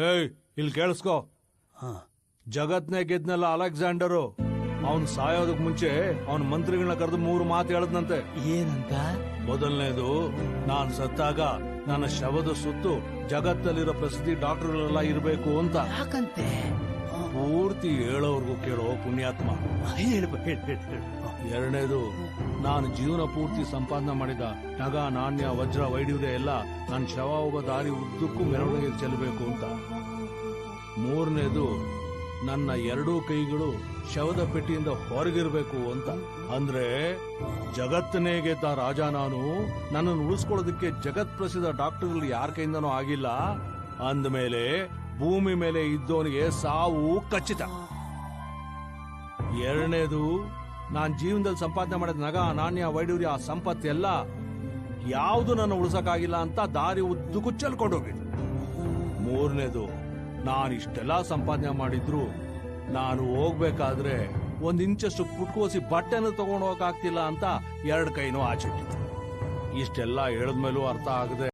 ಏಯ್ ಇಲ್ಲಿ ಕೇಳಿಸ್ಕೋ. ಜಗತ್ನೇ ಗೆದ್ನಲ್ಲ ಅಲೆಕ್ಸಾಂಡರು, ಅವನ್ ಸಾಯೋದಕ್ ಮುಂಚೆ ಅವನ್ ಮಂತ್ರಿಗಳನ್ನ ಕರೆದು 3 ಮಾತು ಹೇಳದ್ನಂತೆ. ಏನಂತ? ಮೊದಲನೇದು, ನಾನ್ ಸತ್ತಾಗ ನನ್ನ ಶವದ ಸುತ್ತು ಜಗತ್ತಲ್ಲಿರೋ ಪ್ರಸಿದ್ಧಿ ಡಾಕ್ಟರ್ಗಳೆಲ್ಲ ಇರಬೇಕು ಅಂತ. ಯಾಕಂತೆ? ಪೂರ್ತಿ ಹೇಳೋರ್ಗು ಕೇಳೋ ಪುಣ್ಯಾತ್ಮ. ಎರಡನೇದು, ನಾನು ಜೀವನ ಪೂರ್ತಿ ಸಂಪಾದನೆ ಮಾಡಿದ ನಗ, ನಾಣ್ಯ, ವಜ್ರ, ವೈಡೂರ್ಯ ಎಲ್ಲ ನನ್ನ ಶವ ಹೋಗೋ ದಾರಿ ಉದ್ದಕ್ಕೂ ಮೆರವಣಿಗೆ ಚೆಲ್ಲಬೇಕು ಅಂತ. ಮೂರನೇದು, ನನ್ನ 2 ಕೈಗಳು ಶವದ ಪೆಟ್ಟಿಯಿಂದ ಹೊರಗಿರ್ಬೇಕು ಅಂತ. ಅಂದ್ರೆ ಜಗತ್ತನೇ ಗೆದ್ದ ರಾಜ ನಾನು, ನನ್ನನ್ನು ಉಳಿಸ್ಕೊಳ್ಳೋದಕ್ಕೆ ಜಗತ್ ಪ್ರಸಿದ್ಧ ಡಾಕ್ಟರ್ಗಳು ಯಾರ ಕೈಯಿಂದನೂ ಆಗಿಲ್ಲ ಅಂದ್ಮೇಲೆ ಭೂಮಿ ಮೇಲೆ ಇದ್ದವನಿಗೆ ಸಾವು ಖಚಿತ. ಎರಡನೇದು, ನಾನ್ ಜೀವನದಲ್ಲಿ ಸಂಪಾದನೆ ಮಾಡಿದ ನಗ, ನಾಣ್ಯ, ವೈಡೂರ್ಯ, ಸಂಪತ್ತೆಲ್ಲ ಯಾವುದು ನನ್ನ ಉಳಿಸಕ್ಕಾಗಿಲ್ಲ ಅಂತ ದಾರಿ ಉದ್ದಕ್ಕೂ ಚೆಲ್ಕೊಂಡೋಗಿದ್ದು. ಮೂರನೇದು, ನಾನು ಇಷ್ಟೆಲ್ಲ ಸಂಪಾದನೆ ಮಾಡಿದ್ರು ನಾನು ಹೋಗ್ಬೇಕಾದ್ರೆ 1 ಇಂಚಷ್ಟು ಪುಟ್ಕೋಸಿ ಬಟ್ಟೆನ ತಗೊಂಡು ಹೋಗಕ್ಕಾಗ್ತಿಲ್ಲ ಅಂತ 2 ಕೈನೂ ಆಚಿಟ್ಟಿದ್ದೆ. ಇಷ್ಟೆಲ್ಲ ಹೇಳಿದ್ಮೇಲೂ ಅರ್ಥ ಆಗದೆ